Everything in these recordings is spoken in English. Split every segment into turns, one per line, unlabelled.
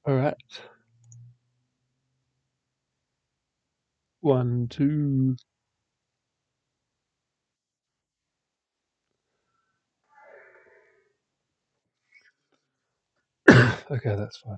All right. 1, 2. Okay, that's fine.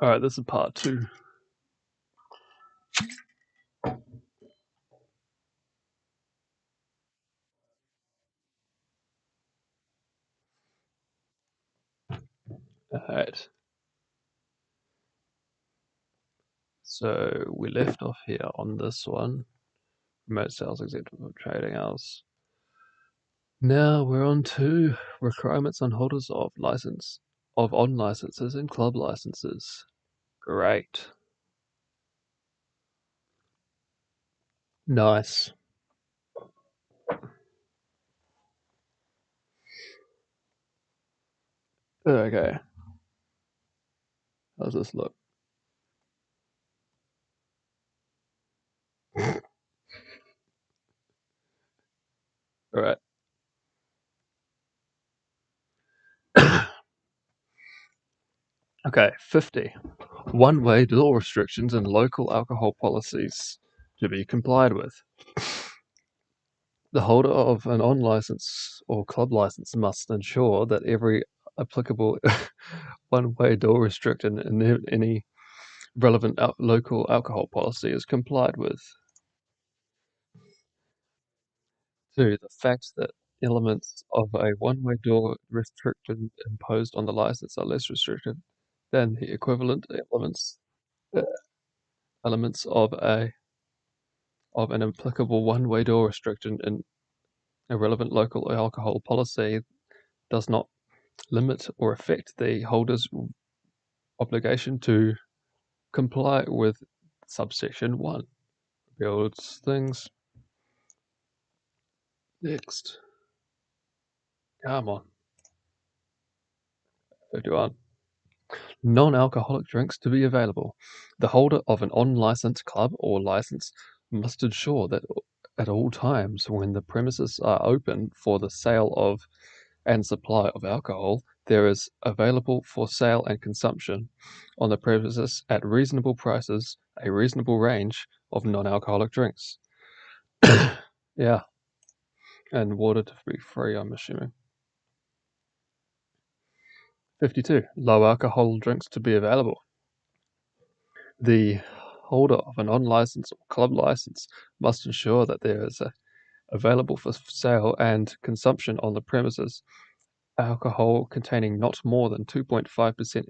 All right, this is part 2. All right. So we left off here on this one. Remote sales executive for trading hours. Now we're on to requirements on holders of on licenses and club licenses. Great. Nice. Okay. How's this look? All right. Okay, 50. One-way door restrictions and local alcohol policies to be complied with. The holder of an on license or club license must ensure that every applicable one-way door restriction in any relevant local alcohol policy is complied with. 2. The fact that elements of a one-way door restriction imposed on the license are less restrictive than the equivalent uh, elements of an applicable one-way door restriction in a relevant local alcohol policy does not limit or affect the holder's obligation to comply with subsection 1. Builds things. Next. Come on. 51. Non-alcoholic drinks to be available. The holder of an unlicensed club or license must ensure that at all times when the premises are open for the sale of and supply of alcohol, there is available for sale and consumption on the premises at reasonable prices a reasonable range of non-alcoholic drinks. Yeah, and water to be free, I'm assuming. 52. Low alcohol drinks to be available. The holder of an on-license or club license must ensure that there is available for sale and consumption on the premises alcohol containing not more than 2.5%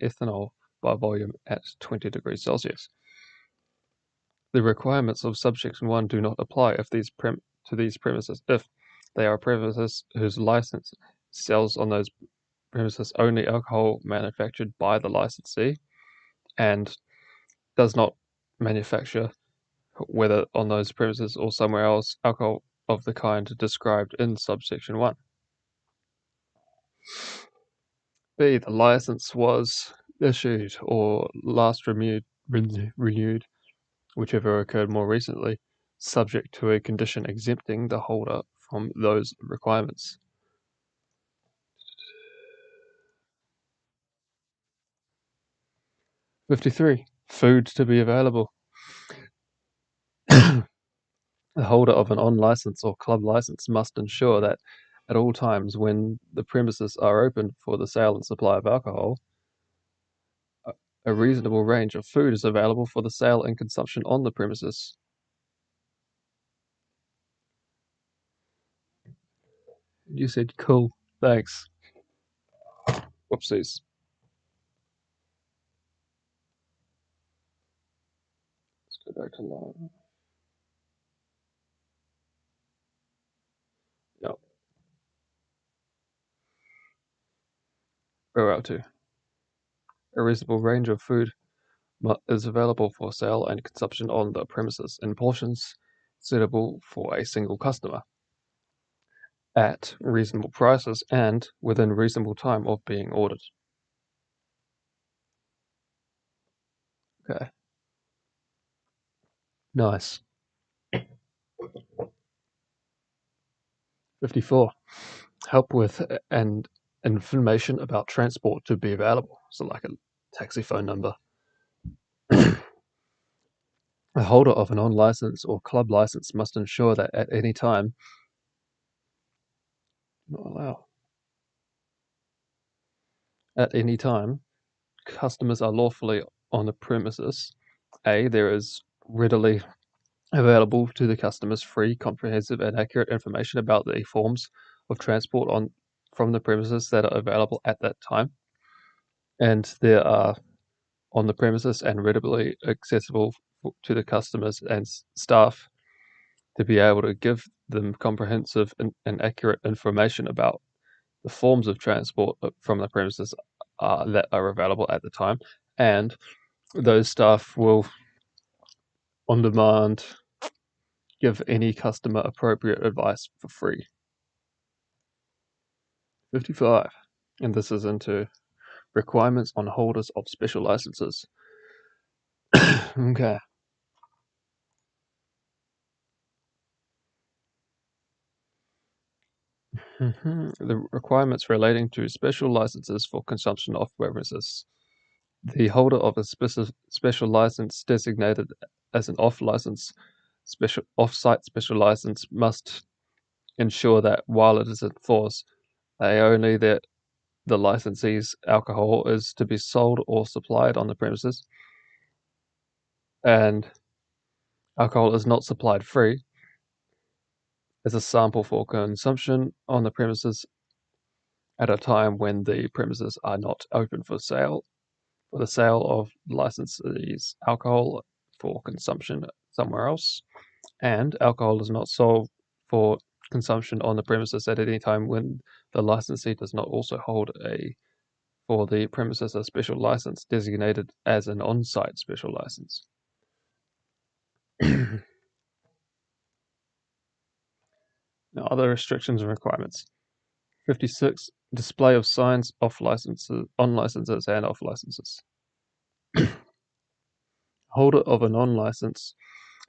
ethanol by volume at 20 degrees Celsius. The requirements of subsection 1 do not apply to these premises if they are premises whose license sells on those premises only alcohol manufactured by the licensee and does not manufacture, whether on those premises or somewhere else, alcohol of the kind described in subsection 1. B. The license was issued or last renewed, whichever occurred more recently, subject to a condition exempting the holder from those requirements. 53. Food to be available. The holder of an on-license or club license must ensure that at all times when the premises are open for the sale and supply of alcohol, a reasonable range of food is available for the sale and consumption on the premises. You said cool. Thanks. Whoopsies. Let's go back to line. Yep. We're out to. A reasonable range of food is available for sale and consumption on the premises in portions suitable for a single customer at reasonable prices and within reasonable time of being ordered. Okay. Nice. 54. Help with and information about transport to be available. So like a taxi phone number. The holder of an on-license or club license must ensure that at any time, not allowed. At any time, customers are lawfully on the premises. A. There is readily available to the customers free, comprehensive, and accurate information about the forms of transport from the premises that are available at that time, and there are on the premises and readily accessible to the customers and staff to be able to give them comprehensive and accurate information about the forms of transport from the premises that are available at the time, and those staff will on demand give any customer appropriate advice for free. 55. And this is into requirements on holders of special licenses. Okay. The requirements relating to special licenses for consumption of beverages. The holder of a special license designated as an off-site special license must ensure that while it is in force, only that the licensee's alcohol is to be sold or supplied on the premises, and alcohol is not supplied free as a sample for consumption on the premises at a time when the premises are not open for the sale of licensees alcohol for consumption somewhere else, and alcohol is not sold for consumption on the premises at any time when the licensee does not also hold for the premises a special license designated as an on-site special license. Now, other restrictions and requirements. 56. Display of signs on licenses and off licenses. Holder of a non-license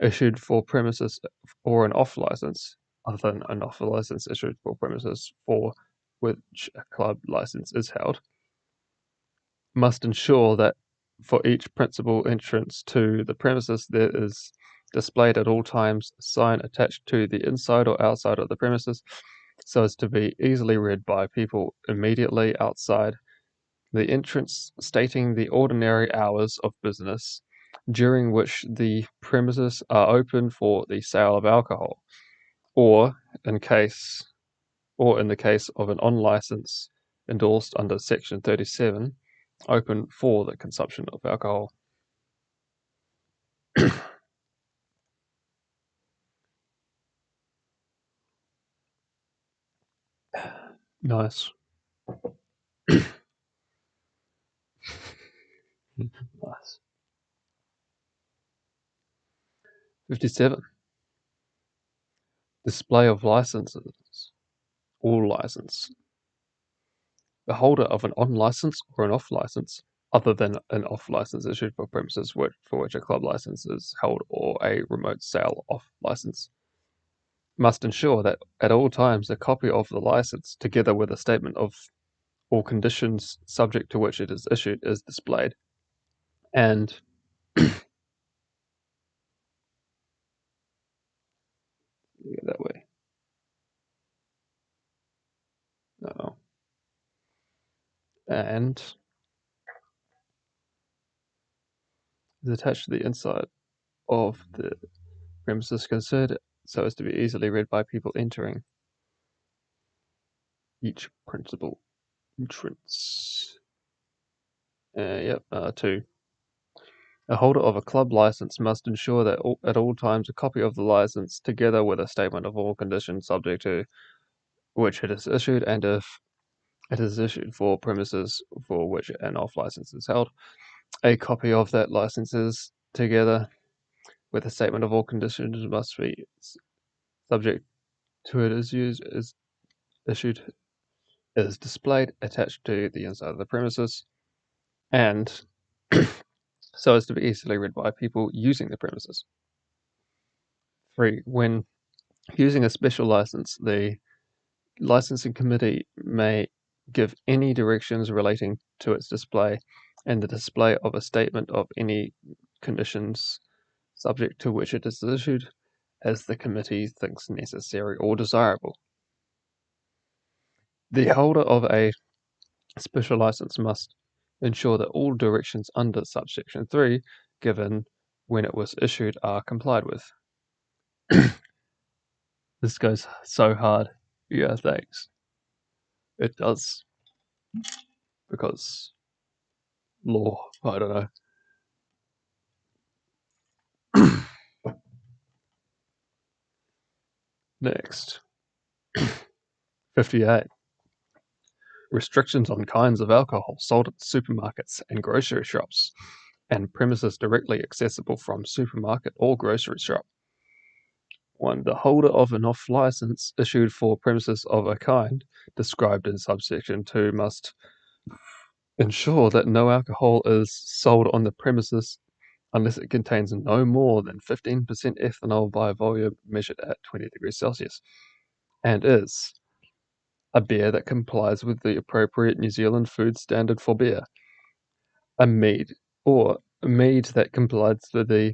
issued for premises or an off license, other than an off license issued for premises for which a club license is held, must ensure that for each principal entrance to the premises there is displayed at all times a sign attached to the inside or outside of the premises so as to be easily read by people immediately outside the entrance stating the ordinary hours of business during which the premises are open for the sale of alcohol, or in the case of an on license endorsed under Section 37, open for the consumption of alcohol. Nice. Nice. 57. Display of licenses. All license. The holder of an on license or an off license, other than an off license issued for premises for which a club license is held or a remote sale off license, must ensure that at all times a copy of the license, together with a statement of all conditions subject to which it is issued, is displayed. And that way. No. And is attached to the inside of the premises concerned so as to be easily read by people entering each principal entrance. Yep. 2. A holder of a club license must ensure that at all times a copy of the license, together with a statement of all conditions subject to which it is issued, and if it is issued for premises for which an off license is held, a copy of that license is, together with a statement of all conditions, must be subject to it is issued, is displayed, attached to the inside of the premises, and so as to be easily read by people using the premises. 3. When using a special license, the licensing committee may give any directions relating to its display and the display of a statement of any conditions subject to which it is issued as the committee thinks necessary or desirable. The holder of a special license must ensure that all directions under subsection 3 given when it was issued are complied with. This goes so hard. Yeah, thanks. It does. Because law, I don't know. Next. 58. Restrictions on kinds of alcohol sold at supermarkets and grocery shops and premises directly accessible from supermarket or grocery shop. 1. The holder of an off license issued for premises of a kind described in subsection 2 must ensure that no alcohol is sold on the premises unless it contains no more than 15% ethanol by volume measured at 20 degrees Celsius and is a beer that complies with the appropriate New Zealand food standard for beer, a mead that complies with the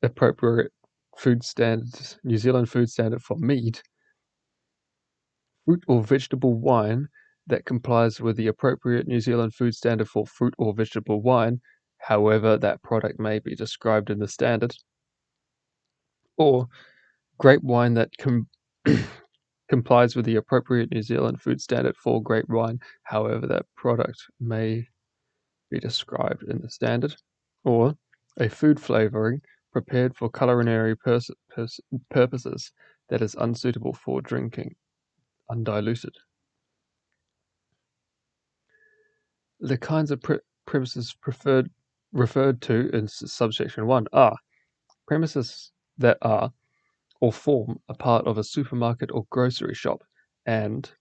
appropriate food standard, New Zealand food standard for mead, fruit or vegetable wine that complies with the appropriate New Zealand food standard for fruit or vegetable wine, however that product may be described in the standard, or grape wine that complies with the appropriate New Zealand food standard for grape wine, however that product may be described in the standard, or a food flavoring prepared for culinary purposes that is unsuitable for drinking, undiluted. The kinds of premises referred to in subsection 1 are premises that are or form a part of a supermarket or grocery shop, and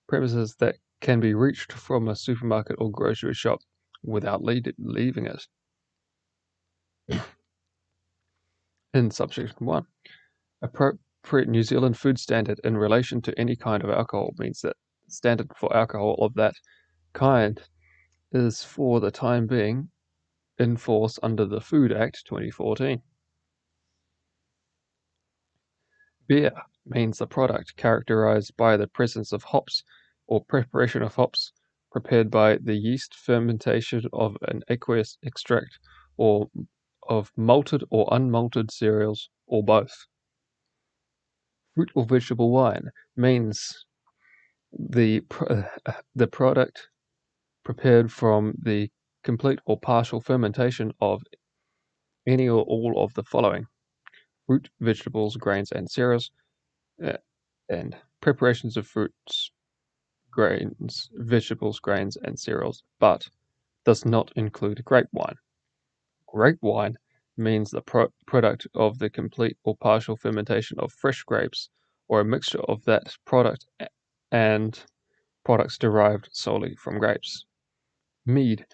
premises that can be reached from a supermarket or grocery shop without leaving it. In subsection 1, appropriate New Zealand food standard in relation to any kind of alcohol means that the standard for alcohol of that kind is for the time being in force under the Food Act 2014. Beer means the product characterized by the presence of hops or preparation of hops prepared by the yeast fermentation of an aqueous extract or of malted or unmalted cereals or both. Fruit or vegetable wine means the product prepared from the complete or partial fermentation of any or all of the following: fruit, vegetables, grains, and cereals, and preparations of fruits, grains, vegetables, grains, and cereals, but does not include grape wine. Grape wine means the product of the complete or partial fermentation of fresh grapes, or a mixture of that product and products derived solely from grapes. Mead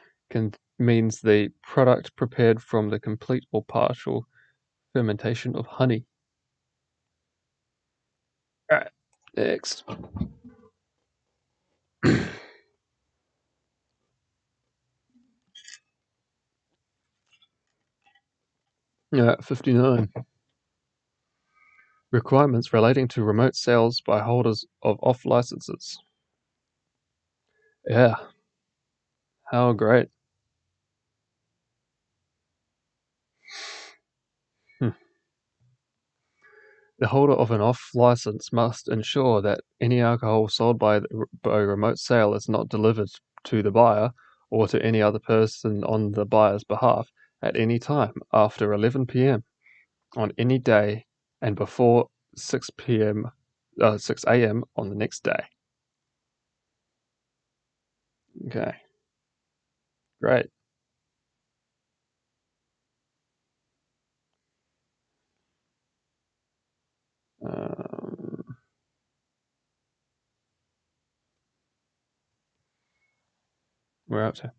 means the product prepared from the complete or partial fermentation of honey. All right, next. Yeah, 59. Requirements relating to remote sales by holders of off licenses. Yeah, how great. Hmm. The holder of an off license must ensure that any alcohol sold by remote sale is not delivered to the buyer or to any other person on the buyer's behalf at any time after 11 p.m. on any day and before 6 a.m. on the next day. Okay, great. We're up to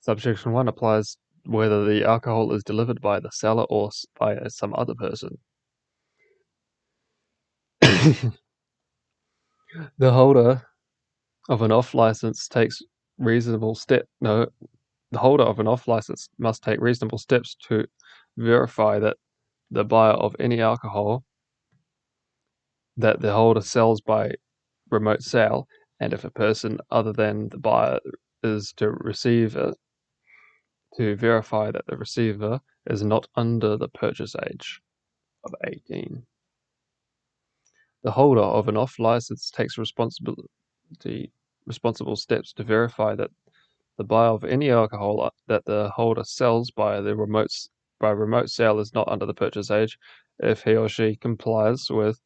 subsection 1 applies whether the alcohol is delivered by the seller or by some other person. The holder of an off license takes reasonable step. No, the holder of an off license must take reasonable steps to verify that the buyer of any alcohol that the holder sells by remote sale, and if a person other than the buyer is to receive it, to verify that the receiver is not under the purchase age of 18. The holder of an off license takes responsible steps to verify that the buyer of any alcohol that the holder sells by remote sale is not under the purchase age if he or she complies with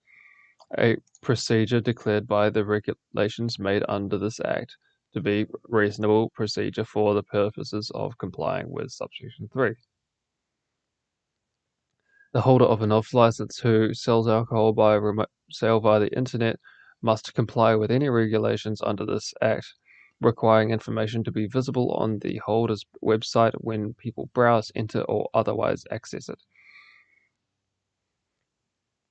a procedure declared by the regulations made under this Act to be reasonable procedure for the purposes of complying with subsection 3. The holder of an off license who sells alcohol by remote sale via the internet must comply with any regulations under this Act requiring information to be visible on the holder's website when people browse, enter, or otherwise access it.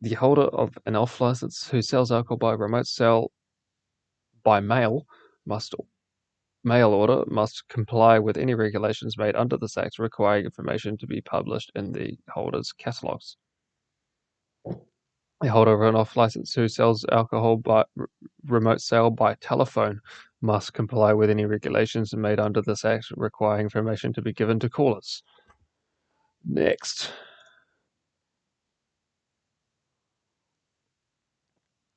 The holder of an off license who sells alcohol by remote sale by mail order must comply with any regulations made under this Act requiring information to be published in the holder's catalogues. A holder of an off-license who sells alcohol by remote sale by telephone must comply with any regulations made under this Act requiring information to be given to callers. Next.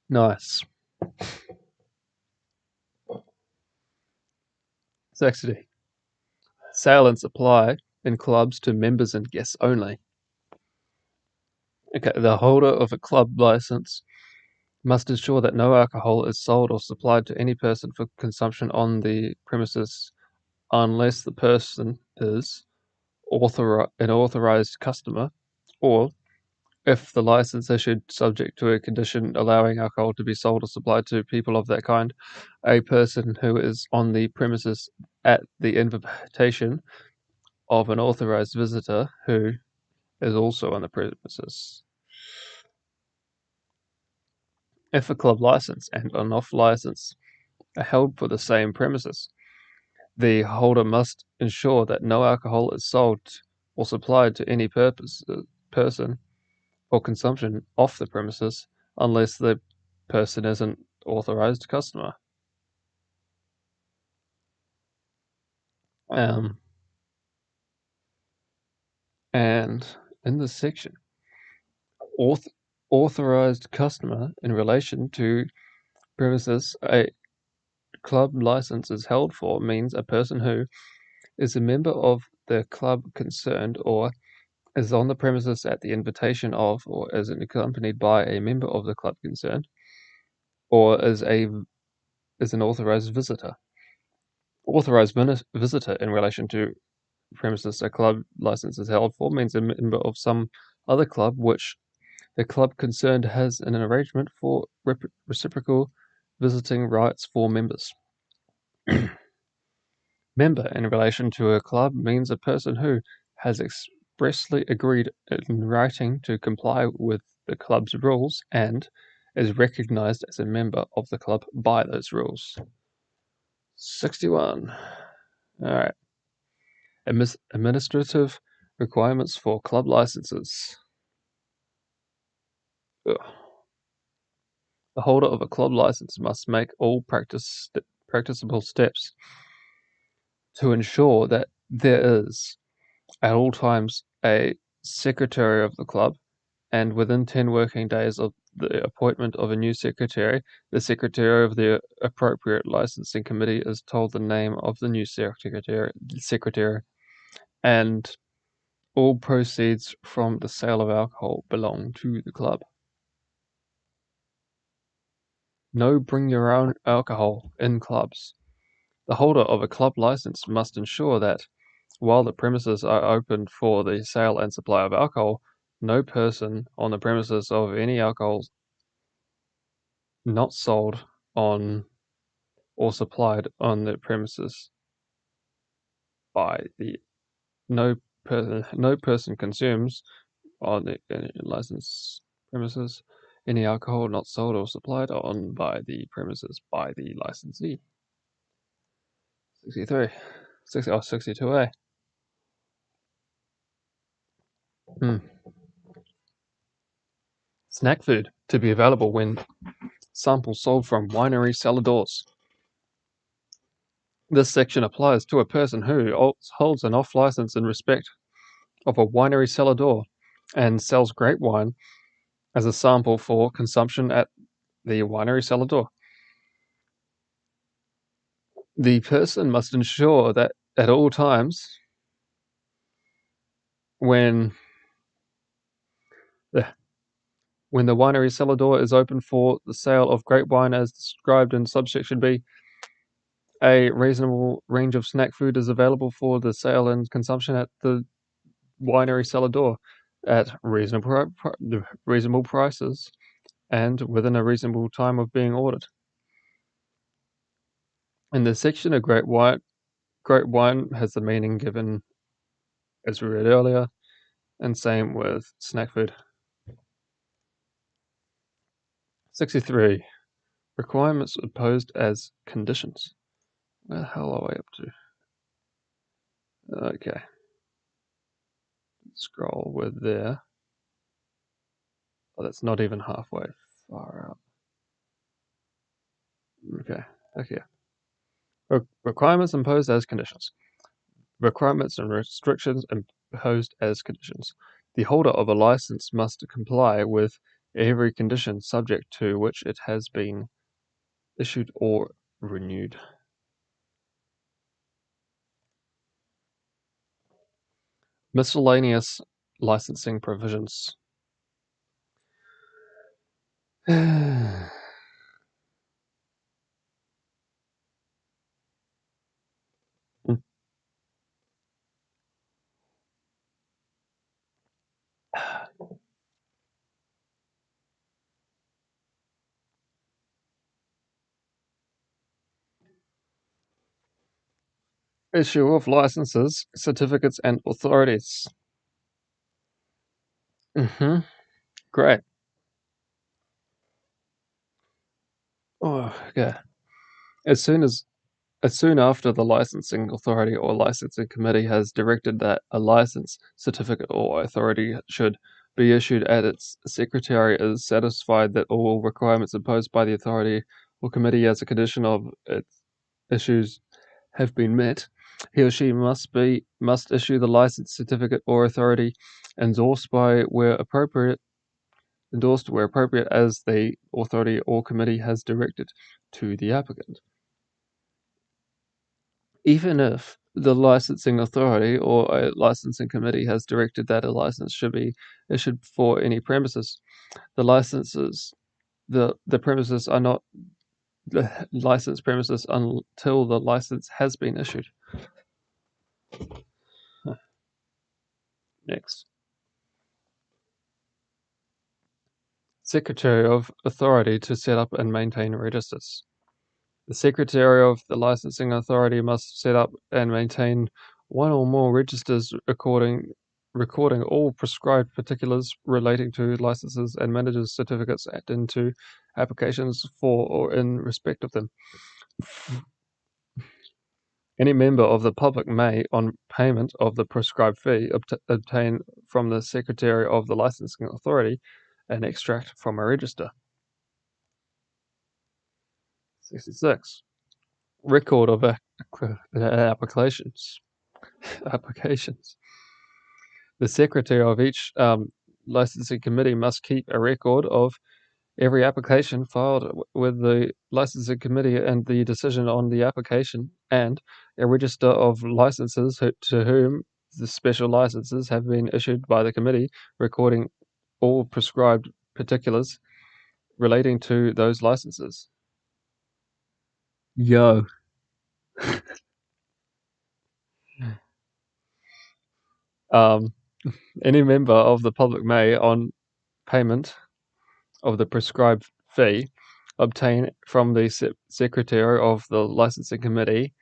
Nice. 60. Sale and supply in clubs to members and guests only. Okay, the holder of a club license must ensure that no alcohol is sold or supplied to any person for consumption on the premises unless the person is an authorized customer, or if the license issued subject to a condition allowing alcohol to be sold or supplied to people of that kind, a person who is on the premises at the invitation of an authorized visitor who is also on the premises. If a club license and an off license are held for the same premises, the holder must ensure that no alcohol is sold or supplied to any person for consumption off the premises unless the person is an authorized customer. And in this section, authorized customer in relation to premises a club license is held for means a person who is a member of the club concerned or is on the premises at the invitation of or is accompanied by a member of the club concerned or is an authorized visitor. Authorized visitor in relation to premises a club license is held for means a member of some other club which the club concerned has an arrangement for reciprocal visiting rights for members. Member in relation to a club means a person who has expressly agreed in writing to comply with the club's rules and is recognized as a member of the club by those rules. 61. All right. Administrative requirements for club licenses. Ugh. The holder of a club license must make all practicable steps to ensure that there is, at all times, a secretary of the club, and within 10 working days of the appointment of a new secretary, the secretary of the appropriate licensing committee is told the name of the new secretary, and all proceeds from the sale of alcohol belong to the club. No bring your own alcohol in clubs. The holder of a club license must ensure that, while the premises are open for the sale and supply of alcohol, no person on the premises of any alcohol not sold on or supplied on the premises by the no person consumes on the licensed premises any alcohol not sold or supplied on by the premises by the licensee. 63. 62A. Snack food to be available when samples sold from winery cellar doors. This section applies to a person who holds an off license in respect of a winery cellar door and sells grape wine as a sample for consumption at the winery cellar door. The person must ensure that at all times when the winery cellar door is open for the sale of grape wine as described in subsection B, a reasonable range of snack food is available for the sale and consumption at the winery cellar door at reasonable prices and within a reasonable time of being ordered. In this section of grape wine has the meaning given as we read earlier, and same with snack food. 63. Requirements imposed as conditions. Where the hell are we up to? Okay. Scroll, we're there. Oh, that's not even halfway. Far out. Okay. Requirements imposed as conditions. Requirements and restrictions imposed as conditions. The holder of a license must comply with every condition subject to which it has been issued or renewed. Miscellaneous licensing provisions. Issue of licenses, certificates, and authorities. Great. Oh, okay. As soon after the licensing authority or licensing committee has directed that a license, certificate, or authority should be issued and its secretary is satisfied that all requirements imposed by the authority or committee as a condition of its issues have been met, he or she must issue the license, certificate, or authority endorsed where appropriate as the authority or committee has directed to the applicant. Even if the licensing authority or a licensing committee has directed that a license should be issued for any premises, the premises are not the licensed premises until the license has been issued. Next. Secretary of Authority to set up and maintain registers. The Secretary of the Licensing Authority must set up and maintain one or more registers recording all prescribed particulars relating to licenses and managers' certificates and into applications for or in respect of them. Any member of the public may, on payment of the prescribed fee, obtain from the Secretary of the Licensing Authority an extract from a register. 66. Record of applications. The secretary of each licensing committee must keep a record of every application filed with the licensing committee and the decision on the application, and a register of licenses to whom the special licenses have been issued by the committee, recording all prescribed particulars relating to those licenses. Yo. Any member of the public may, on payment of the prescribed fee, obtain from the secretary of the licensing committee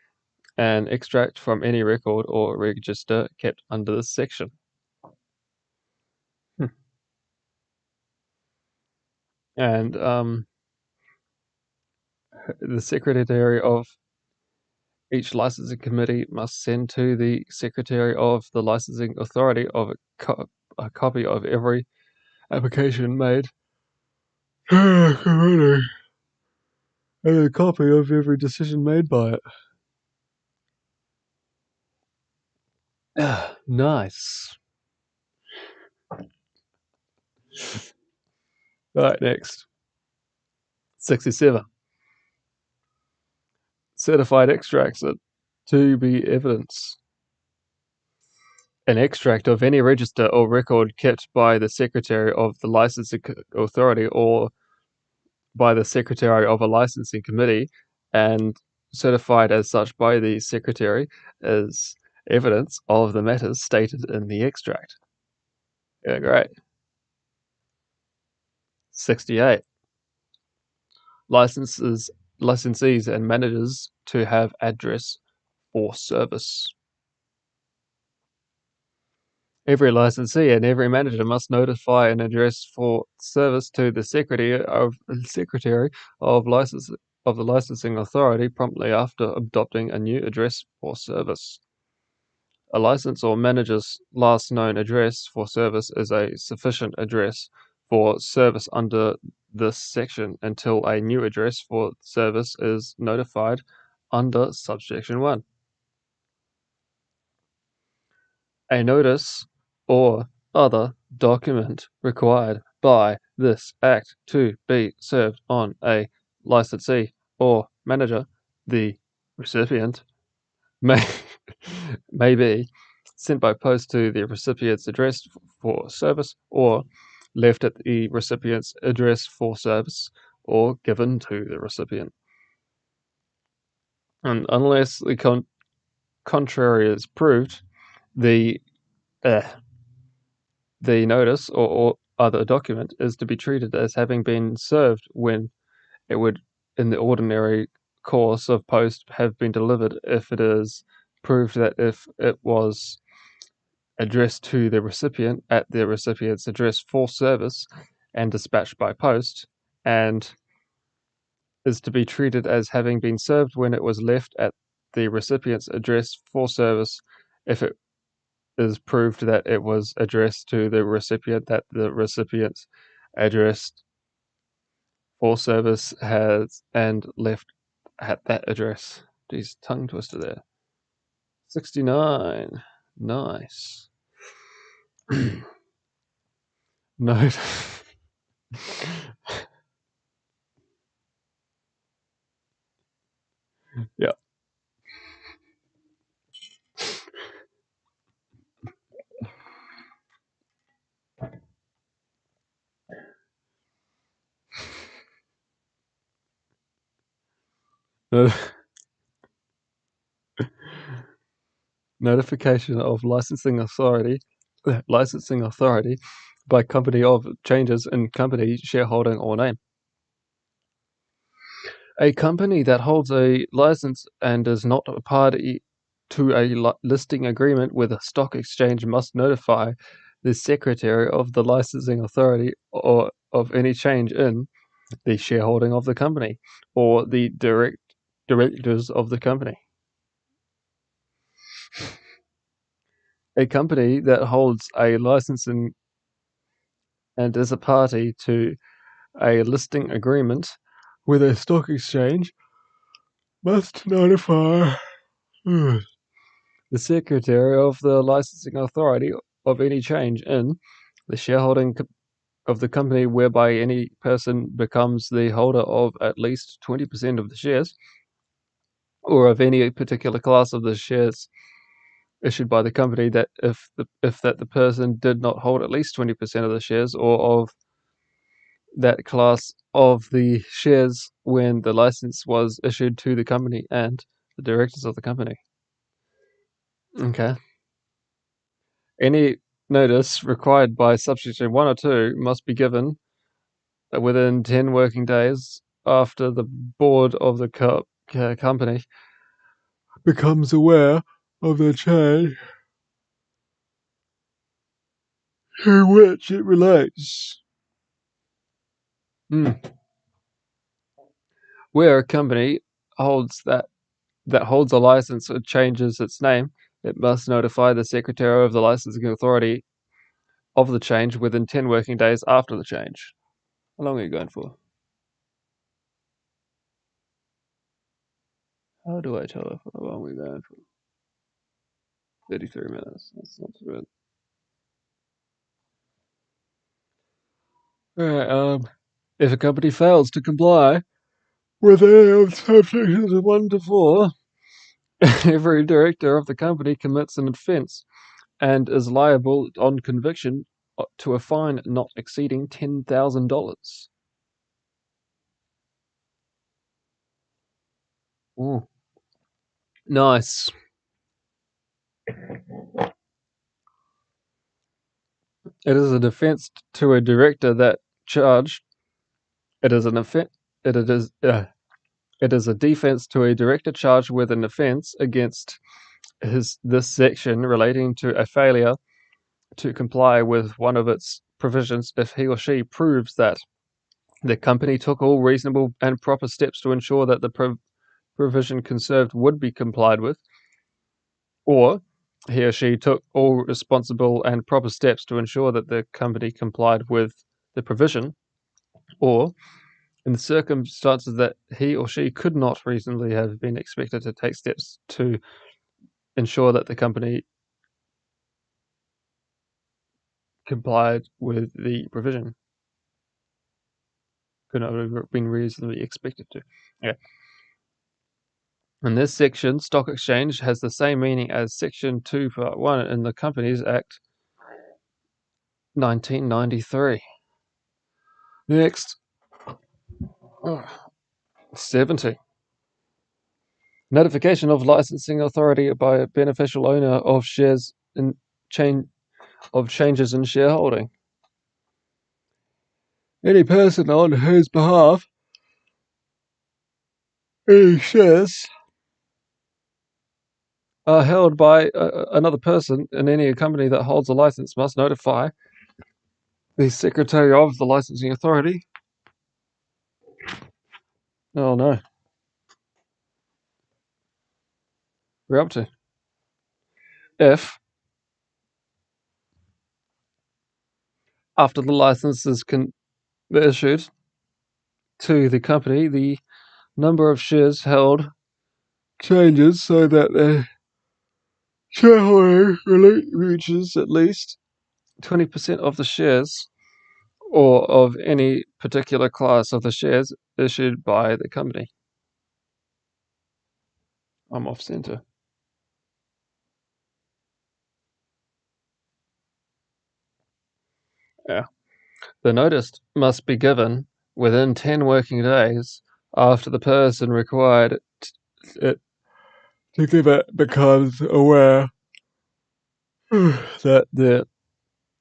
an extract from any record or register kept under this section. And the secretary of each licensing committee must send to the secretary of the licensing authority of a copy of every application made and a copy of every decision made by it. Nice. Right, next. 67. Certified extracts are to be evidence. An extract of any register or record kept by the secretary of the licensing authority or by the secretary of a licensing committee and certified as such by the secretary is evidence of the matters stated in the extract. Yeah, great. 68. Licensees and managers to have address for service. Every licensee and every manager must notify an address for service to the secretary of the licensing authority promptly after adopting a new address for service. A license or manager's last known address for service is a sufficient address for service under this section until a new address for service is notified under subsection 1. A notice or other document required by this Act to be served on a licensee or manager, the recipient, may be sent by post to the recipient's address for service, or left at the recipient's address for service, or given to the recipient. And unless the contrary is proved, the notice or other document is to be treated as having been served when it would, in the ordinary course of post, have been delivered, if it is proved that if it was addressed to the recipient at the recipient's address for service and dispatched by post, and is to be treated as having been served when it was left at the recipient's address for service, if it is proved that it was addressed to the recipient that the recipient's address for service has and left at that address. Geez, tongue twister there. 69. Nice. No. Yeah. Notification of licensing authority by company of changes in company shareholding or name. A company that holds a license and is not a party to a listing agreement with a stock exchange must notify the secretary of the licensing authority or of any change in the shareholding of the company or the directors of the company. A company that holds a license and is a party to a listing agreement with a stock exchange must notify the secretary of the licensing authority of any change in the shareholding of the company whereby any person becomes the holder of at least 20% of the shares, or of any particular class of the shares issued by the company, that if the person did not hold at least 20% of the shares, or of that class of the shares when the license was issued to the company and the directors of the company. Okay. Any notice required by subsection 1 or 2 must be given within 10 working days after the board of the company becomes aware of the change to which it relates. Where a company holds holds a license or changes its name, it must notify the secretary of the licensing authority of the change within 10 working days after the change. How long are you going for? How do I tell how long we're going for? 33 minutes. That's not too bad. Alright, if a company fails to comply with any of subsections 1 to 4, every director of the company commits an offence and is liable on conviction to a fine not exceeding $10,000. Ooh. Nice. It is a defence to a director that charged. It is an offence. It is a defence to a director charged with an offence against this section relating to a failure to comply with one of its provisions if he or she proves that the company took all reasonable and proper steps to ensure that the provision conserved would be complied with, or he or she took all responsible and proper steps to ensure that the company complied with the provision, or in the circumstances that he or she could not reasonably have been expected to take steps to ensure that the company complied with the provision. Could not have been reasonably expected to. Okay. In this section, stock exchange has the same meaning as Section 2, Part 1 in the Companies Act 1993. Next. 70. Notification of licensing authority by a beneficial owner of shares in changes in shareholding. Any person on whose behalf any shares are held by another person in any company that holds a license must notify the secretary of the licensing authority. Oh no. We're up to. If, after the license is issued to the company, the number of shares held changes so that the shareholder reaches at least 20% of the shares or of any particular class of the shares issued by the company. I'm off center. Yeah. The notice must be given within 10 working days after the person required to give it becomes aware that the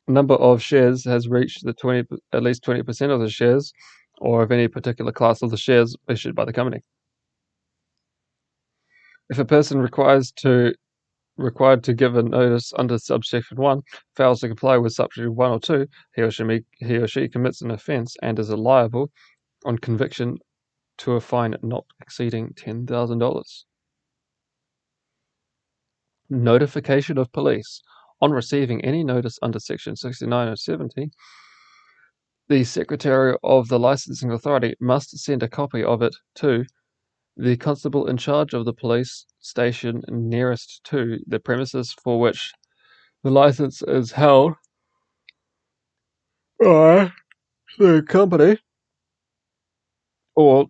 number of shares has reached at least 20% of the shares or of any particular class of the shares issued by the company. If a person required to give a notice under subsection 1 fails to comply with subsection 1 or 2, he or she commits an offence and is liable on conviction to a fine not exceeding $10,000. Notification of police. On receiving any notice under section 69 or 70, the secretary of the licensing authority must send a copy of it to the constable in charge of the police station nearest to the premises for which the license is held by the company, or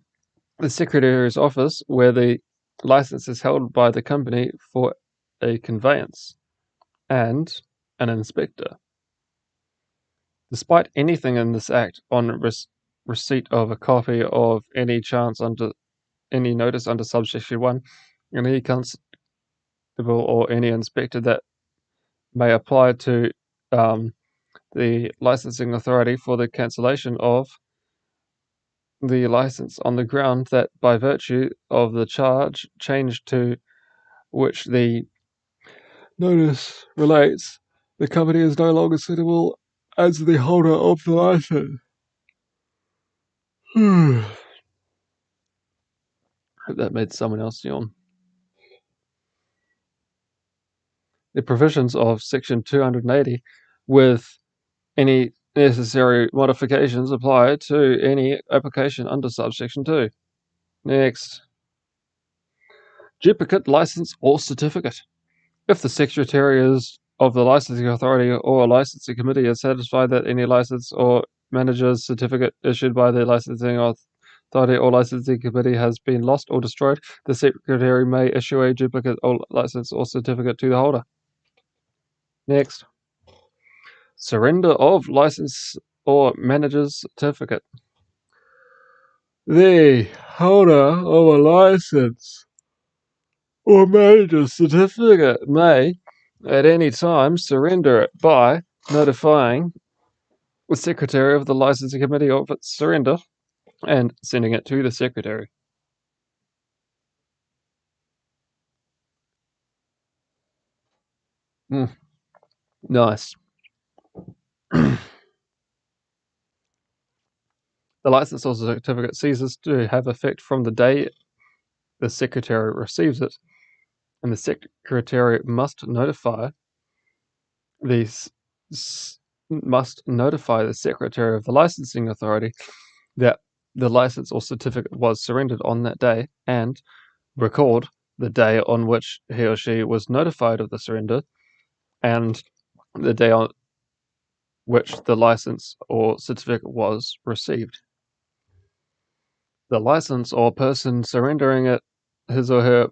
the secretary's office where the license is held by the company for a conveyance, and an inspector. Despite anything in this act, on receipt of a copy of any notice under subsection 1, any constable or any inspector that may apply to the licensing authority for the cancellation of the license on the ground that by virtue of the charge changed to which the notice relates, the company is no longer suitable as the holder of the license. Hope that made someone else yawn. The provisions of section 280 with any necessary modifications apply to any application under subsection 2. Next. Duplicate license or certificate. If the secretary of the licensing authority or licensing committee is satisfied that any license or manager's certificate issued by the licensing authority or licensing committee has been lost or destroyed, the secretary may issue a duplicate license or certificate to the holder. Next. Surrender of license or manager's certificate. The holder of a license or manager's certificate may, at any time, surrender it by notifying the secretary of the licensing committee of its surrender and sending it to the secretary. Nice. The license or certificate ceases to have effect from the day the secretary receives it, and the secretary must notify the must notify the Secretary of the Licensing Authority that the license or certificate was surrendered on that day and record the day on which he or she was notified of the surrender and the day on which the license or certificate was received. The license or person surrendering it, his or her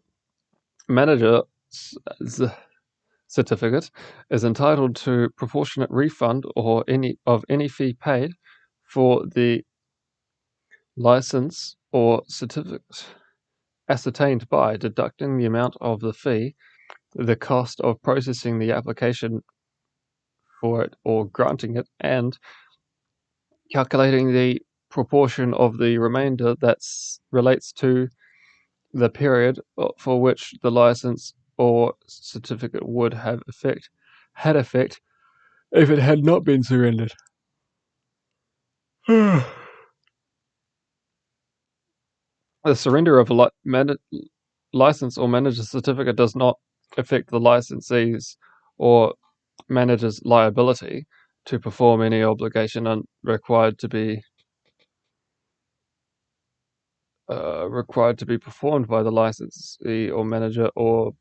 manager's certificate, is entitled to proportionate refund or any fee paid for the license or certificate ascertained by deducting the amount of the fee, the cost of processing the application for it or granting it, and calculating the proportion of the remainder that relates to the period for which the license or certificate would have had effect if it had not been surrendered. The surrender of a license or manager's certificate does not affect the licensee's or manager's liability to perform any obligation required to be performed by the licensee or manager or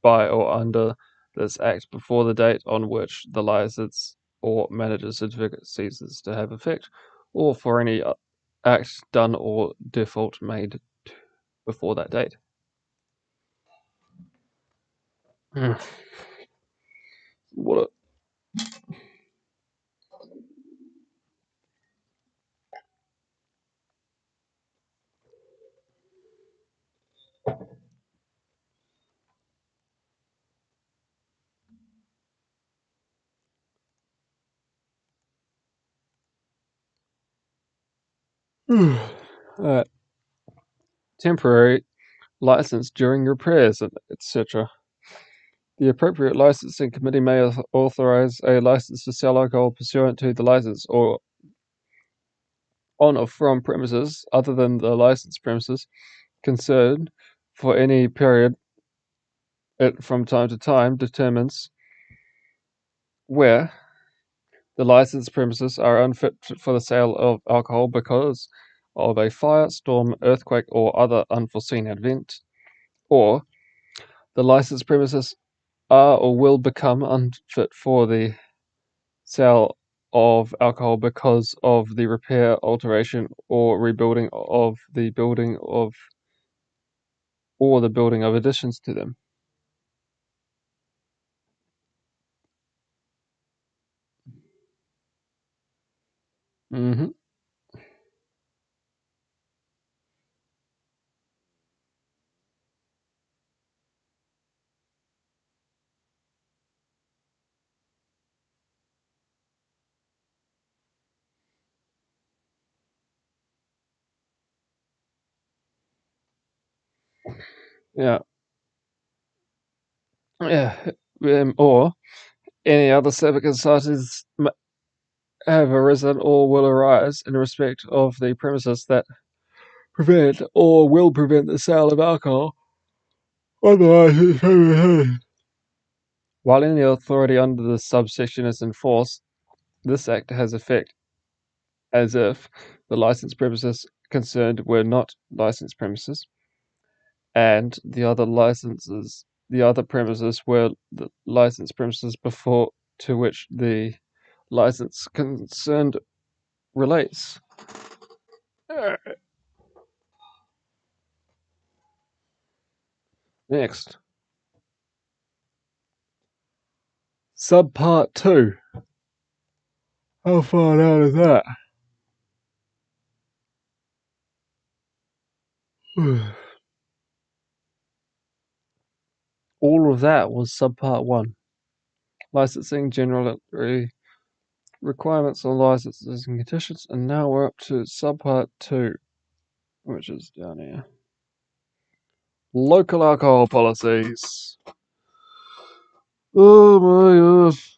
by or under this act before the date on which the license or manager certificate ceases to have effect, or for any act done or default made before that date. What temporary license during repairs, etc. The appropriate licensing committee may authorize a license to sell alcohol pursuant to the license or on or from premises other than the licensed premises concerned for any period it from time to time determines where the licensed premises are unfit for the sale of alcohol because of a fire, storm, earthquake, or other unforeseen event, or the licensed premises are or will become unfit for the sale of alcohol because of the repair, alteration, or rebuilding of the building or the building of additions to them. Mm-hmm. Yeah. Yeah. Or any other circumstances have arisen or will arise in respect of the premises that prevent or will prevent the sale of alcohol on the licensed premises. While any authority under this subsection is in force, this act has effect as if the licensed premises concerned were not licensed premises, and the other premises were the licensed premises before to which the license concerned relates. Next, subpart 2. How far down is that? All of that was subpart 1. Licensing, general requirements on licenses and conditions, and now we're up to subpart 2, which is down here. Local alcohol policies. Oh my gosh.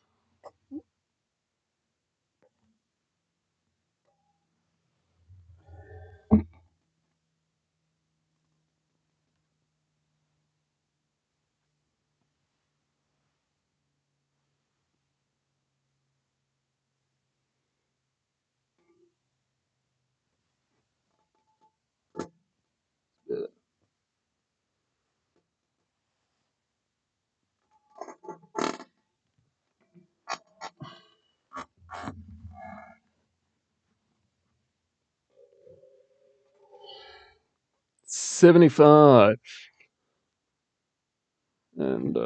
75. And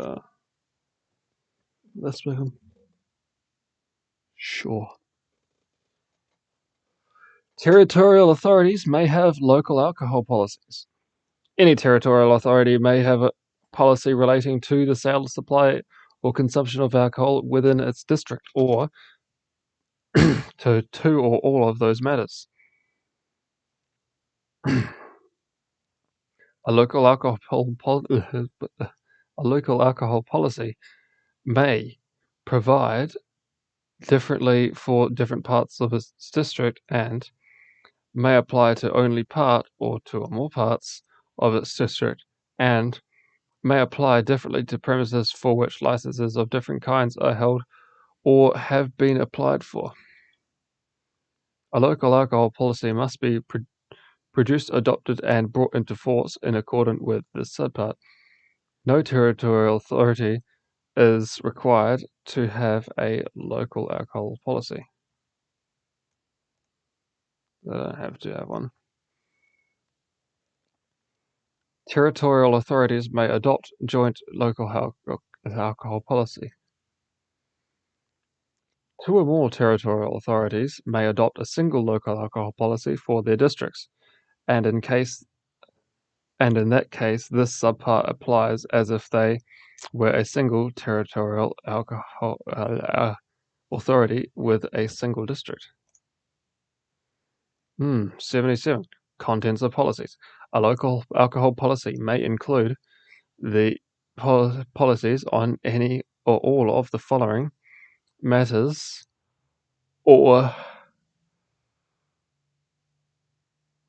let's make them. Sure. Territorial authorities may have local alcohol policies. Any territorial authority may have a policy relating to the sale, supply, or consumption of alcohol within its district, or to two or all of those matters. A local alcohol policy may provide differently for different parts of its district and may apply to only part or two or more parts of its district and may apply differently to premises for which licenses of different kinds are held or have been applied for. A local alcohol policy must be produced, adopted, and brought into force in accordance with this subpart. No territorial authority is required to have a local alcohol policy. They don't have to have one. Territorial authorities may adopt joint local alcohol policy. Two or more territorial authorities may adopt a single local alcohol policy for their districts, and in that case, this subpart applies as if they were a single territorial alcohol authority with a single district. 77. Contents of policies. A local alcohol policy may include the policies on any or all of the following matters or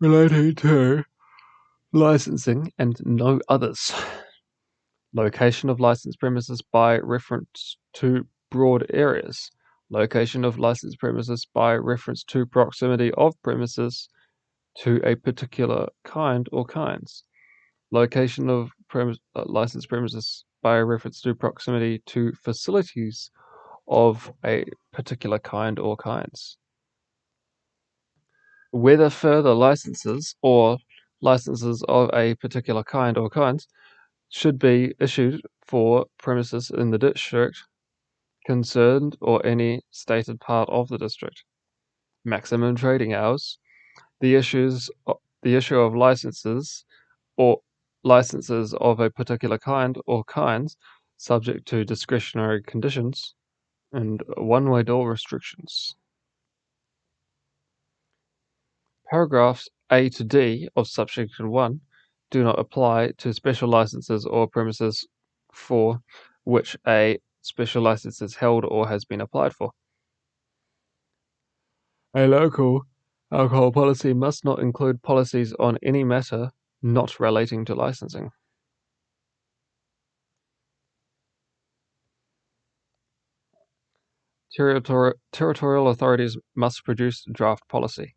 relating to licensing and no others. Location of licensed premises by reference to broad areas. Location of licensed premises by reference to proximity of premises to a particular kind or kinds. Location of licensed premises by reference to proximity to facilities of a particular kind or kinds. Whether further licenses or licenses of a particular kind or kinds should be issued for premises in the district concerned or any stated part of the district. Maximum trading hours. The issue of licenses or licenses of a particular kind or kinds subject to discretionary conditions and one-way door restrictions. Paragraphs A to D of subsection 1 do not apply to special licenses or premises for which a special license is held or has been applied for. A local alcohol policy must not include policies on any matter not relating to licensing. Territorial authorities must produce draft policy.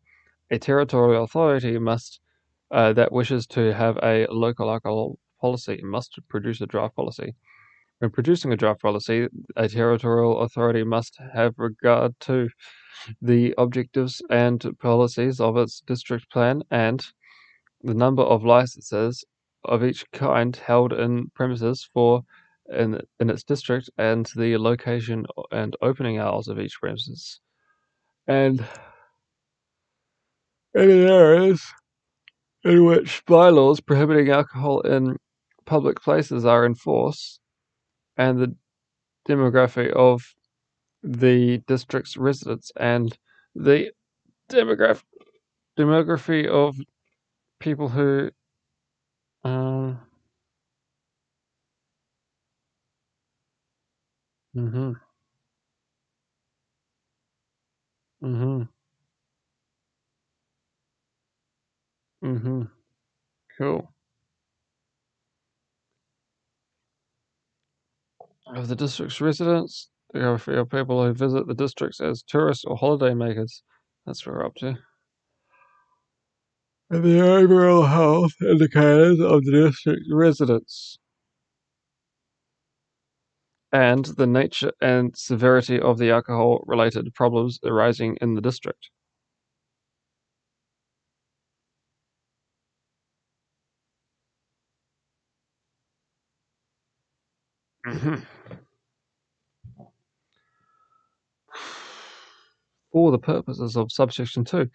A territorial authority that wishes to have a local alcohol policy must produce a draft policy. When producing a draft policy, a territorial authority must have regard to the objectives and policies of its district plan and the number of licenses of each kind held in premises in its district and the location and opening hours of each premises. And any areas in which bylaws prohibiting alcohol in public places are in force, and the demography of the district's residents and the demography of people who mhm mhm mhm cool. Of the district's residents, the demography of people who visit the districts as tourists or holiday makers. That's what we're up to. And the overall health indicators of the district's residents. And the nature and severity of the alcohol-related problems arising in the district. Mhm. For the purposes of subsection 2,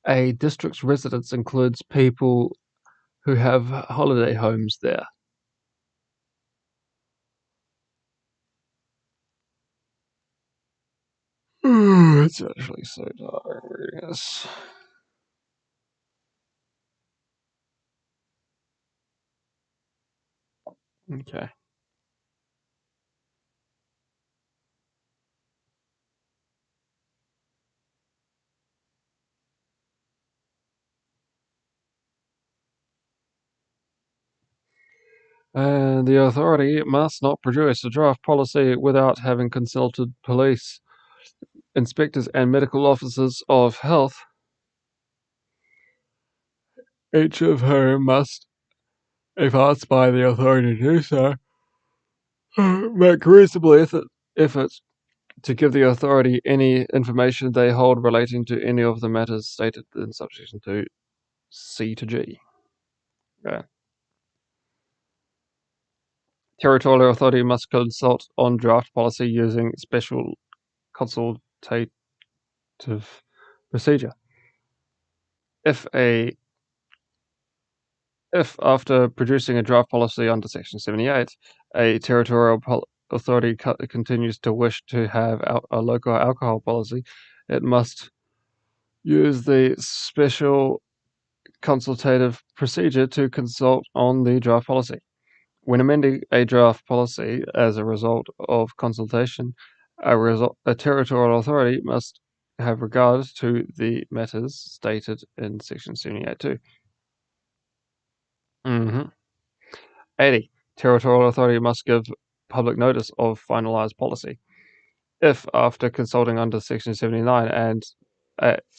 a district's residence includes people who have holiday homes there. It's actually so dark reading this. Okay. And the authority must not produce a draft policy without having consulted police, inspectors, and medical officers of health, each of whom must, if asked by the authority to do so, make reasonable efforts to give the authority any information they hold relating to any of the matters stated in subsection 2, C to G. Okay. Territorial authority must consult on draft policy using special consultative procedure. If after producing a draft policy under Section 78, a territorial authority continues to wish to have a local alcohol policy, it must use the special consultative procedure to consult on the draft policy. When amending a draft policy as a result of consultation, a territorial authority must have regard to the matters stated in Section 78.2. 80. Territorial authority must give public notice of finalized policy. If, after consulting under Section 79 and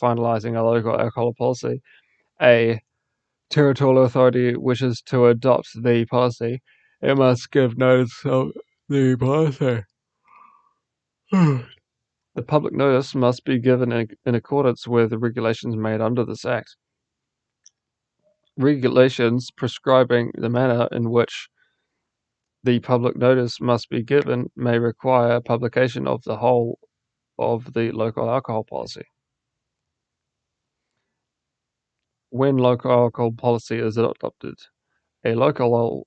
finalizing a local alcohol policy, a territorial authority wishes to adopt the policy, it must give notice of the policy. The public notice must be given in accordance with the regulations made under this Act. Regulations prescribing the manner in which the public notice must be given may require publication of the whole of the local alcohol policy. When local alcohol policy is adopted, a local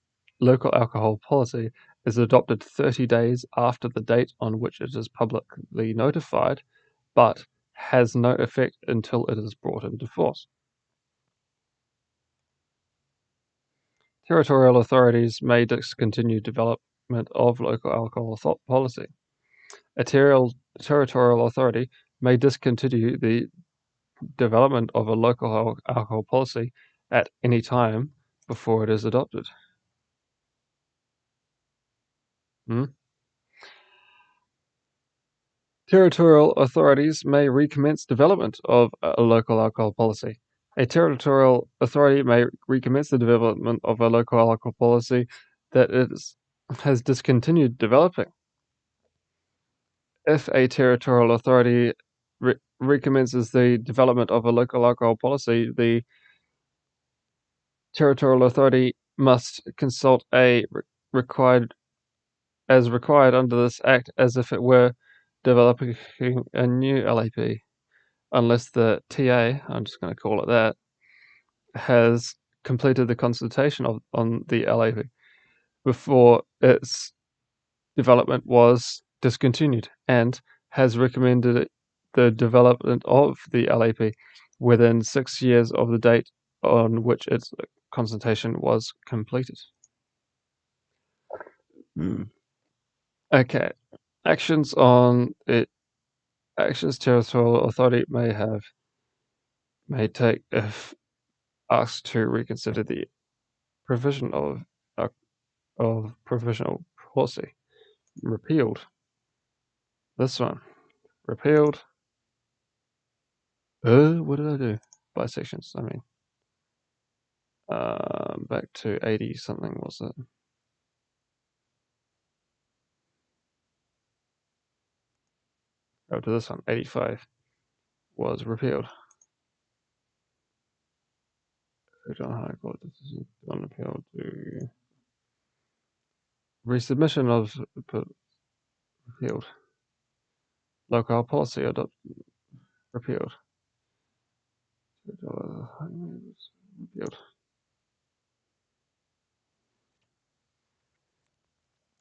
alcohol policy is adopted 30 days after the date on which it is publicly notified, but has no effect until it is brought into force. Territorial authorities may discontinue development of local alcohol policy. A territorial authority may discontinue the development of a local alcohol policy at any time before it is adopted. Territorial authorities may recommence development of a local alcohol policy. A territorial authority may recommence the development of a local alcohol policy that has discontinued developing. If a territorial authority recommences the development of a local alcohol policy, the territorial authority must consult required under this Act as if it were developing a new LAP, unless the TA, I'm just going to call it that, has completed the consultation on the LAP before its development was discontinued and has recommended the development of the LAP within 6 years of the date on which its consultation was completed. Okay. Actions territorial authority may take if asked to reconsider the provision of provisional policy. Repealed. This one. Repealed. What did I do? By sections, I mean. Back to 80 something, was it? Go to this one. 85 was repealed. John High Court decision on appeal to resubmission of repealed. Local policy repealed. Repealed.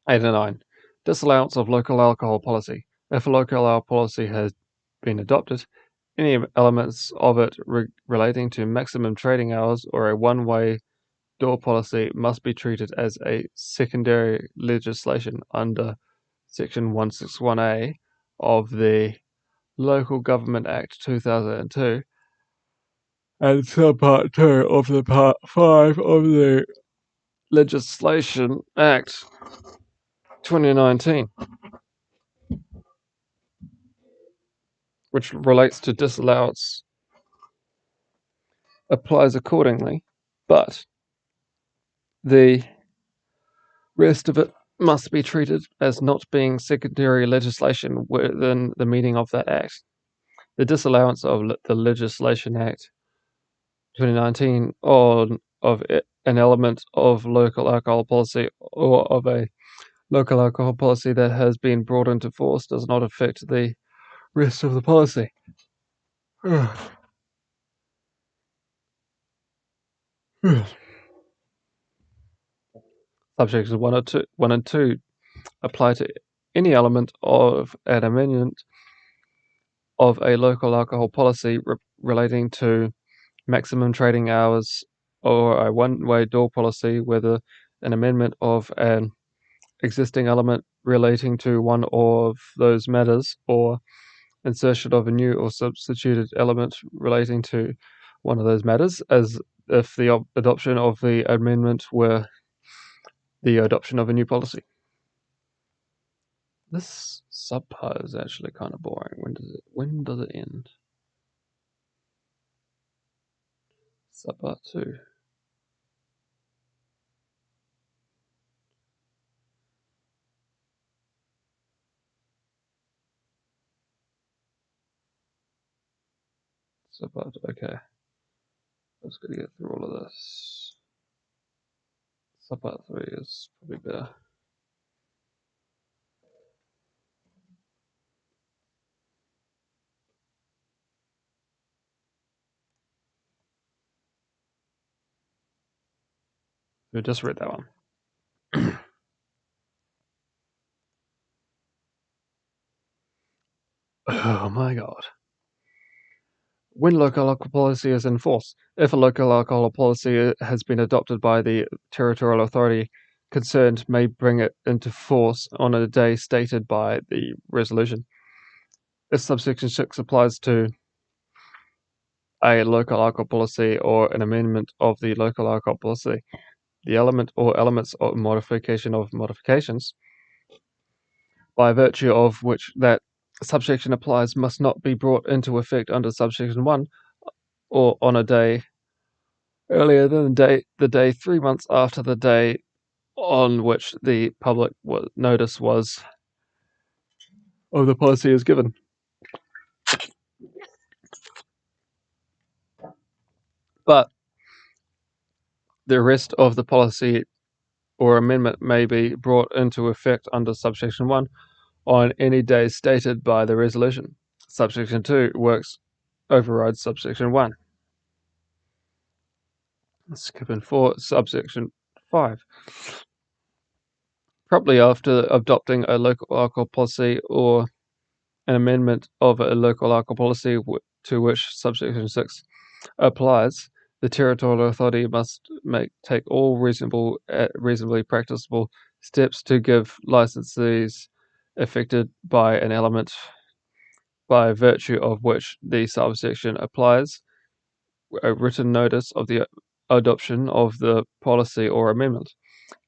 8 and 9. Disallowance of local alcohol policy. If a local alcohol policy has been adopted, any elements of it relating to maximum trading hours or a one-way door policy must be treated as a secondary legislation under Section 161A of the Local Government Act 2002 and Subpart 2 of the Part 5 of the Legislation Act 2019, which relates to disallowance, applies accordingly, but the rest of it must be treated as not being secondary legislation within the meaning of that act. The disallowance of the Legislation Act 2019 of an element of local alcohol policy or of a local alcohol policy that has been brought into force does not affect the rest of the policy. Subsections 1 and 2 apply to any element of an amendment of a local alcohol policy relating to maximum trading hours or a one-way door policy, whether an amendment of an existing element relating to one of those matters or insertion of a new or substituted element relating to one of those matters, as if the adoption of the amendment were the adoption of a new policy. This subpart is actually kind of boring. When does it end? Subpart 2. Subpart, okay. I'm just gonna get through all of this. Subpart 3 is probably better. We just read that one. Oh my god. When local alcohol policy is in force. If a local alcohol policy has been adopted by the territorial authority concerned may bring it into force on a day stated by the resolution. If subsection 6 applies to a local alcohol policy or an amendment of the local alcohol policy, the element or elements of modification of modifications, by virtue of which that subsection applies, must not be brought into effect under subsection 1 or on a day earlier than the day 3 months after the day on which the public notice was of the policy is given. But the rest of the policy or amendment may be brought into effect under subsection 1 on any day stated by the resolution. Subsection 2 overrides subsection 1. Skipping 4, subsection 5. Promptly after adopting a local alcohol policy or an amendment of a local alcohol policy to which subsection 6 applies, the territorial authority must take all reasonably practicable steps to give licensees affected by an element by virtue of which the subsection applies a written notice of the adoption of the policy or amendment,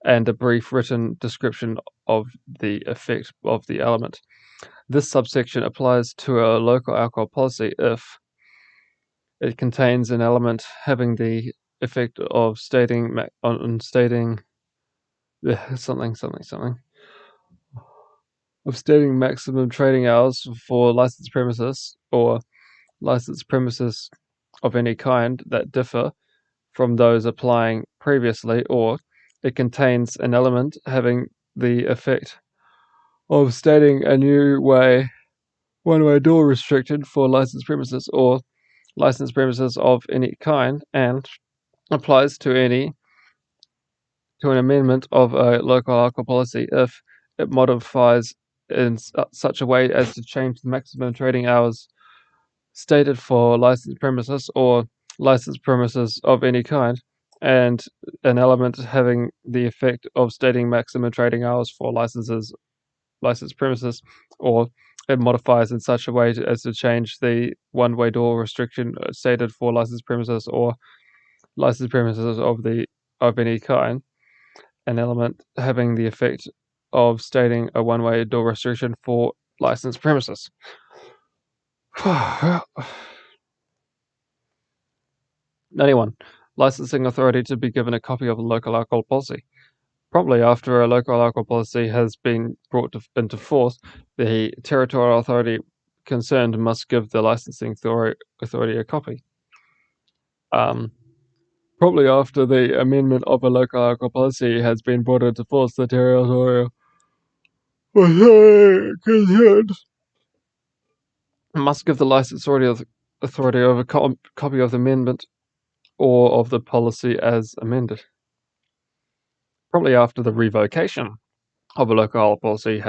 and a brief written description of the effect of the element. This subsection applies to a local alcohol policy if it contains an element having the effect of stating maximum trading hours for licensed premises or licensed premises of any kind that differ from those applying previously, or it contains an element having the effect of stating a new one-way door restriction for licensed premises or licensed premises of any kind, and applies to an amendment of a local alcohol policy if it modifies in such a way as to change the maximum trading hours stated for licensed premises or licensed premises of any kind, and an element having the effect of stating maximum trading hours for licensed premises, or it modifies in such a way as to change the one-way door restriction stated for licensed premises or licensed premises of any kind, an element having the effect of stating a one-way door restriction for licensed premises. 91. Licensing authority to be given a copy of a local alcohol policy. Promptly after a local alcohol policy has been brought into force, the territorial authority concerned must give the licensing authority a copy. Promptly after the amendment of a local alcohol policy has been brought into force, the territorial authority concerned must give the license authority of a copy of the amendment or of the policy as amended. Promptly after the revocation of a local alcohol policy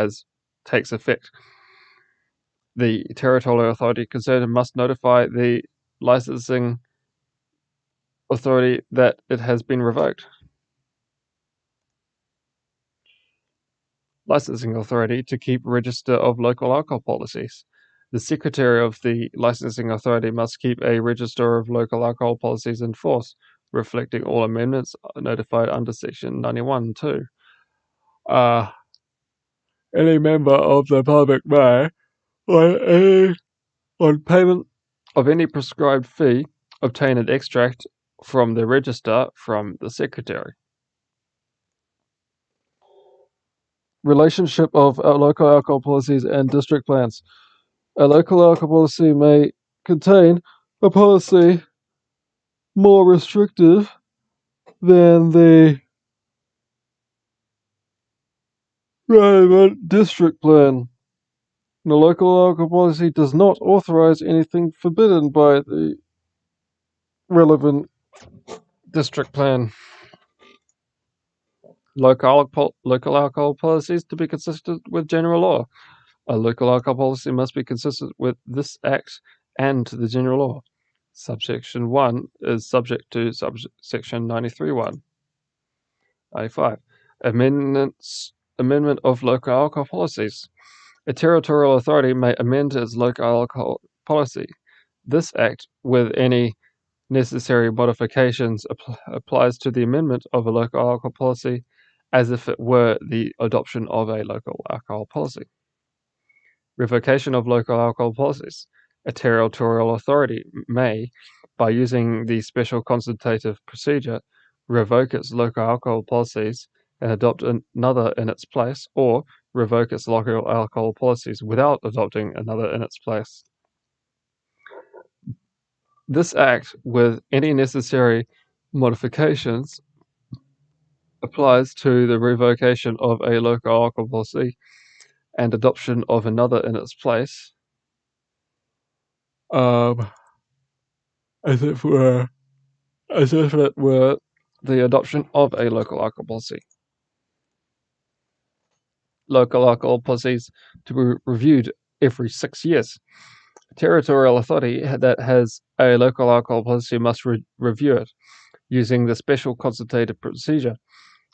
takes effect, the territorial authority concerned must notify the licensing authority that it has been revoked. Licensing authority to keep register of local alcohol policies. The secretary of the licensing authority must keep a register of local alcohol policies in force, reflecting all amendments notified under section 91(2). Any member of the public may, on payment of any prescribed fee, obtain an extract from the register from the secretary. Relationship of local alcohol policies and district plans. A local alcohol policy may contain a policy more restrictive than the relevant district plan. The local alcohol policy does not authorize anything forbidden by the relevant district plan. Local alcohol policies to be consistent with general law. A local alcohol policy must be consistent with this Act and the general law. Subsection 1 is subject to subsection 93(1). 95. Amendment of local alcohol policies. A territorial authority may amend its local alcohol policy. This Act, with any necessary modifications, applies to the amendment of a local alcohol policy as if it were the adoption of a local alcohol policy. Revocation of local alcohol policies. A territorial authority may, by using the special consultative procedure, revoke its local alcohol policies and adopt another in its place, or revoke its local alcohol policies without adopting another in its place. This Act, with any necessary modifications, applies to the revocation of a local alcohol policy and adoption of another in its place, as if it were the adoption of a local alcohol policy. Local alcohol policies to be reviewed every 6 years. A territorial authority that has a local alcohol policy must review it using the special consultative procedure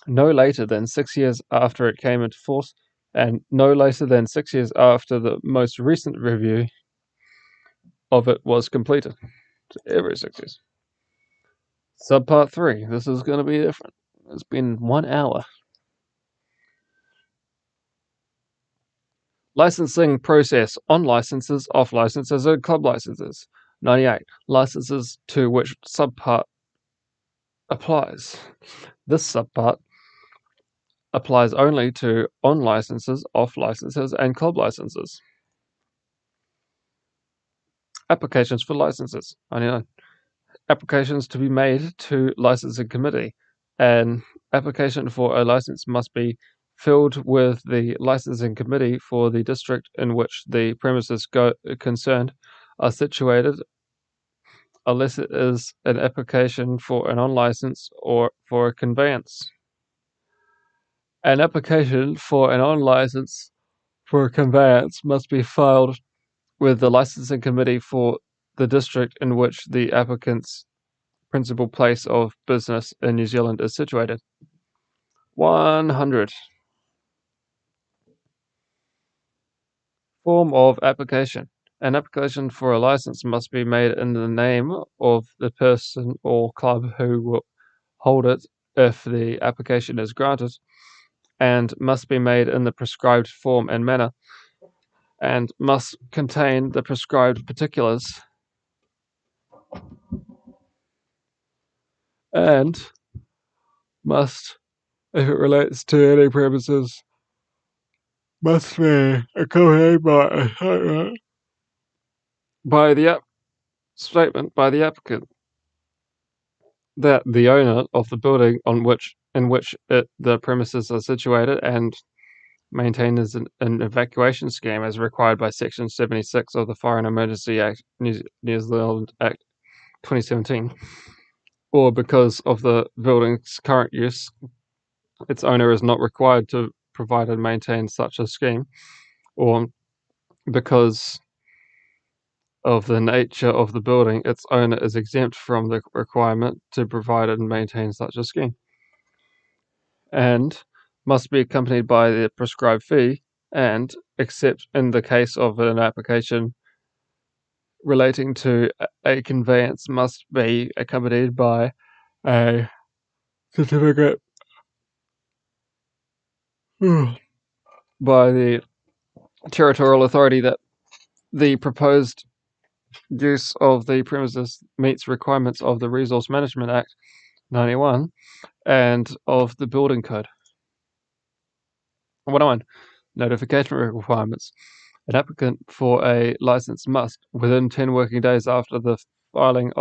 no later than 6 years after it came into force, and no later than 6 years after the most recent review of it was completed. So every 6 years. Subpart 3. This is going to be different. It's been 1 hour. Licensing process on licenses, off licenses, and club licenses. 98. Licenses to which subpart applies. This subpart applies only to on licenses, off licenses, and club licenses. Applications for licenses. 99. Applications to be made to licensing committee. An application for a license must be filed with the licensing committee for the district in which the premises concerned are situated, unless it is an application for an on-license or for a conveyance. An application for an on-license for a conveyance must be filed with the licensing committee for the district in which the applicant's principal place of business in New Zealand is situated. 100. Form of application. An application for a license must be made in the name of the person or club who will hold it if the application is granted, and must be made in the prescribed form and manner, and must contain the prescribed particulars, and must, if it relates to any premises, must be accompanied by a statement by the statement by the applicant that the owner of the building in which the premises are situated and maintained as an evacuation scheme as required by Section 76 of the Foreign Emergency Act, New Zealand Act 2017, or because of the building's current use, its owner is not required to provide and maintain such a scheme, or because of the nature of the building, its owner is exempt from the requirement to provide and maintain such a scheme, and must be accompanied by the prescribed fee, and, except in the case of an application relating to a conveyance, must be accompanied by a certificate by the territorial authority that the proposed use of the premises meets requirements of the Resource Management Act 91 and of the Building Code. 101. Notification requirements. An applicant for a license must, within 10 working days after the filing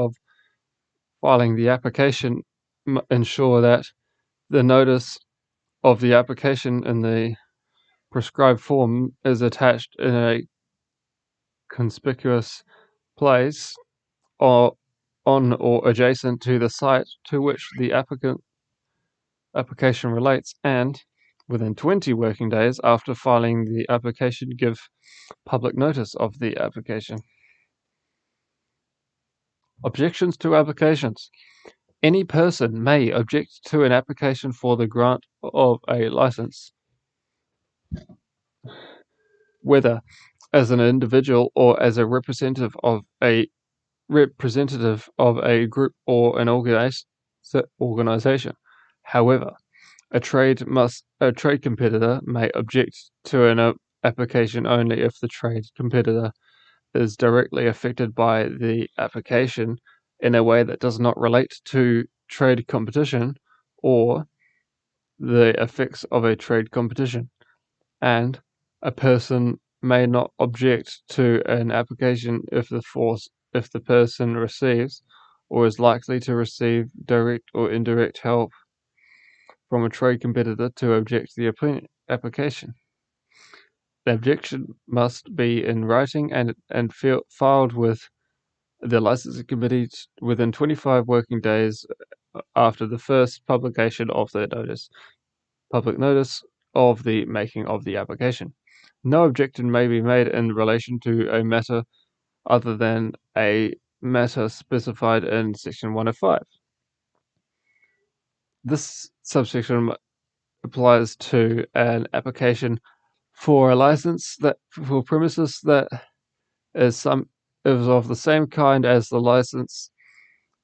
the application, ensure that the notice of the application in the prescribed form is attached in a conspicuous place or on or adjacent to the site to which the application relates, and within 20 working days after filing the application, give public notice of the application. Objections to applications. Any person may object to an application for the grant of a license, whether as an individual or as a representative of a group or an organization. However, a trade competitor may object to an application only if the trade competitor is directly affected by the application in a way that does not relate to trade competition or the effects of a trade competition, and a person may not object to an application if the person receives or is likely to receive direct or indirect help from a trade competitor to object to the application. The objection must be in writing and filed with the licensing committee within 25 working days after the first publication of the public notice of the making of the application. No objection may be made in relation to a matter other than a matter specified in Section 105. This subsection applies to an application for a license for premises that is of the same kind as the license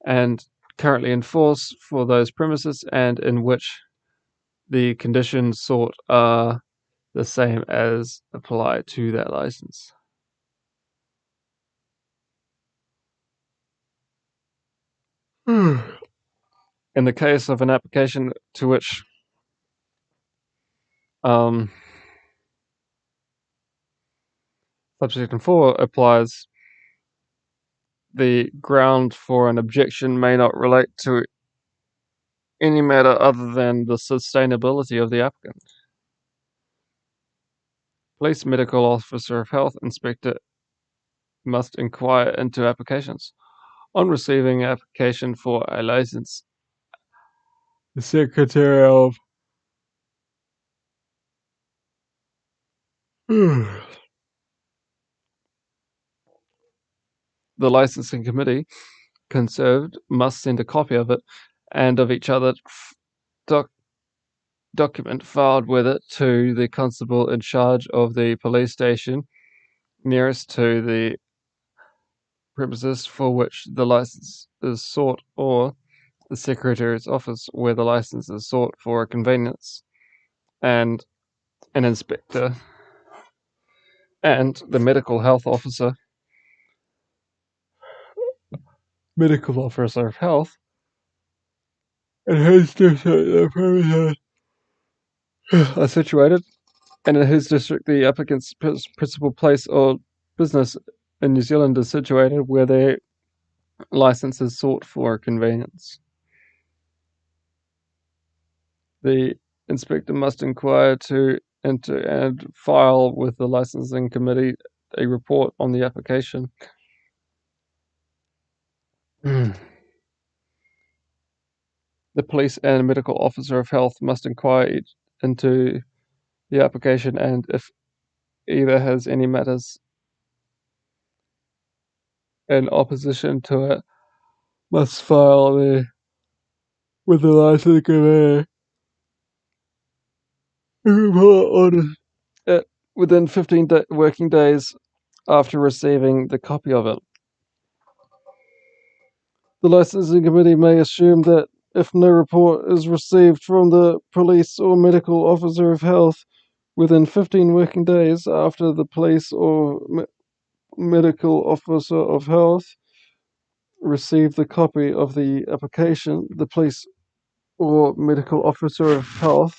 and currently in force for those premises, and in which the conditions sought are the same as apply to that license. In the case of an application to which subsection 4 applies, the ground for an objection may not relate to any matter other than the sustainability of the applicant. Police medical officer of health inspector must inquire into applications. On receiving application for a license, the Secretary of the licensing committee concerned must send a copy of it and of each other document filed with it to the constable in charge of the police station nearest to the premises for which the license is sought, or the secretary's office where the license is sought for convenience, and an inspector and the medical officer of health in whose district the premises are situated, and in whose district the applicant's principal place or business in New Zealand is situated, where their license is sought for convenience. The inspector must inquire into and file with the licensing committee a report on the application. The police and medical officer of health must inquire into the application, and if either has any matters in opposition to it, must file with the licensing committee a report on it within 15 working days after receiving the copy of it. The licensing committee may assume that if no report is received from the police or medical officer of health within 15 working days after the police or medical officer of health received the copy of the application, the police or medical officer of health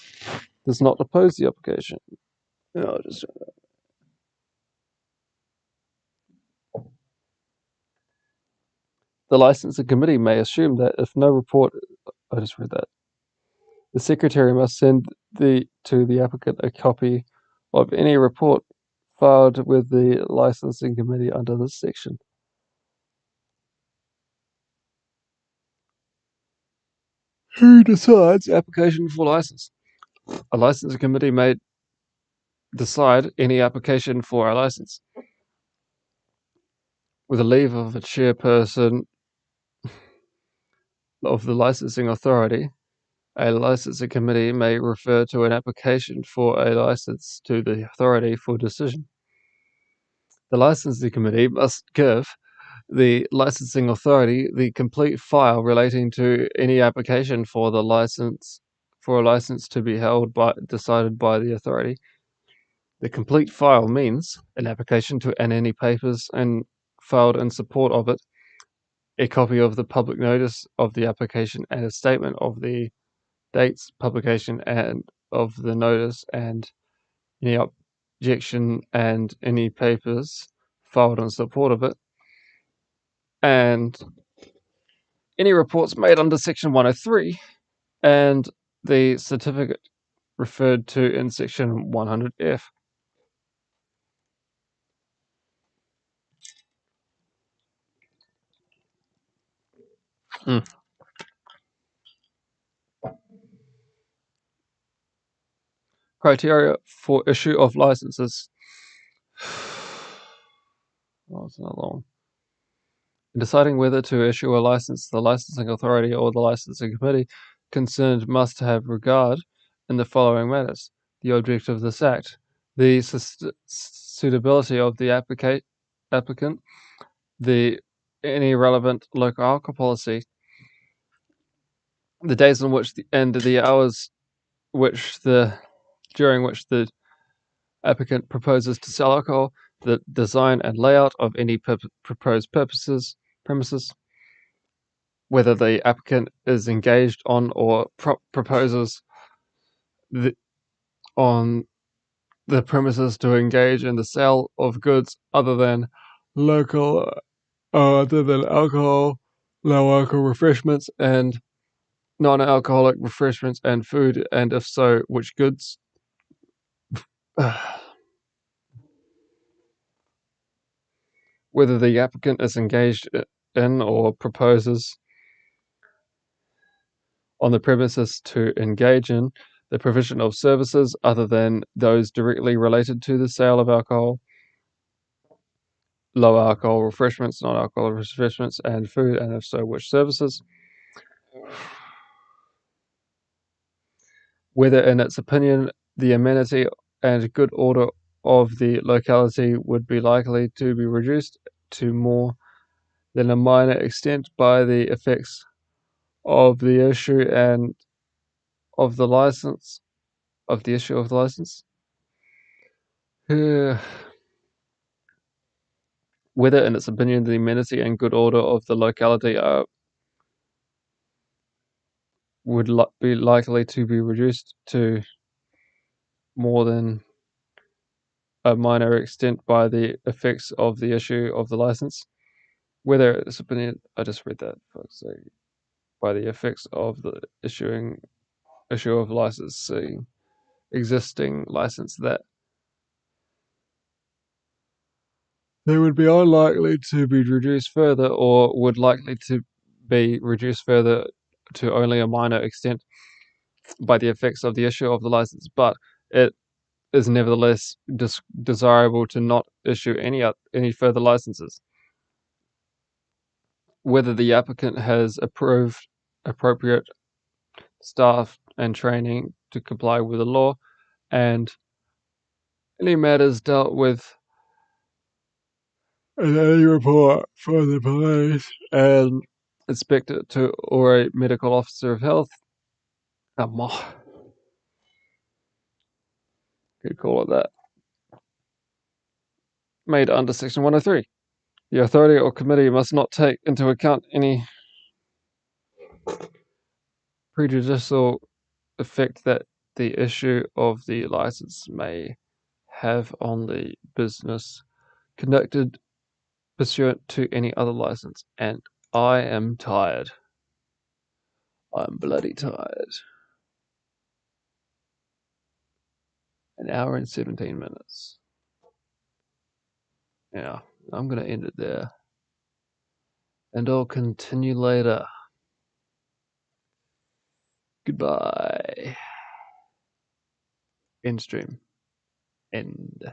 does not oppose the application. The licensing committee may assume that if no report, I just read that. The secretary must send to the applicant a copy of any report filed with the licensing committee under this section. Who decides application for license? A licensing committee may decide any application for a license. With the leave of the chairperson of the licensing authority, a licensing committee may refer to an application for a license to the authority for decision. The licensing committee must give the licensing authority the complete file relating to any application for a license to be decided by the authority. The complete file means an application and any papers and filed in support of it, a copy of the public notice of the application, and a statement of the dates, publication, and of the notice, and any objection and any papers filed in support of it, and any reports made under Section 103, and the certificate referred to in Section 100F. Criteria for issue of licenses. Oh, it's not long. In deciding whether to issue a license, the licensing authority or the licensing committee concerned must have regard in the following matters: the object of this act, the suitability of the applicant, any relevant local alcohol policy, the days on which and the hours during which the applicant proposes to sell alcohol, the design and layout of any proposed premises, whether the applicant is engaged on or proposes on the premises to engage in the sale of goods other than alcohol, low alcohol refreshments, and non-alcoholic refreshments and food, and if so, which goods. whether the applicant is engaged in or proposes on the premises to engage in the provision of services other than those directly related to the sale of alcohol, low alcohol refreshments, non-alcoholic refreshments, and food, and if so, which services. Whether, in its opinion, the amenity and good order of the locality would be likely to be reduced to more than a minor extent by the effects of the issue and of the license, of the issue of the license. Whether, in its opinion, the amenity and good order of the locality would be likely to be reduced to more than a minor extent by the effects of the issue of the license. Whether its opinion, I just read that, folks. So, by the effects of the issue of licensing, existing license, that they would be unlikely to be reduced further, or would likely to be reduced further to only a minor extent by the effects of the issue of the license, but it is nevertheless desirable to not issue any further licenses. Whether the applicant has approved appropriate staff and training to comply with the law, and any matters dealt with in any report for the police and inspector to or a medical officer of health. Could call it that. Made under Section 103. The authority or committee must not take into account any prejudicial effect that the issue of the license may have on the business conducted pursuant to any other license. And I am tired. I'm bloody tired. An hour and 17 minutes. Yeah, I'm going to end it there. And I'll continue later. Goodbye. End stream. End.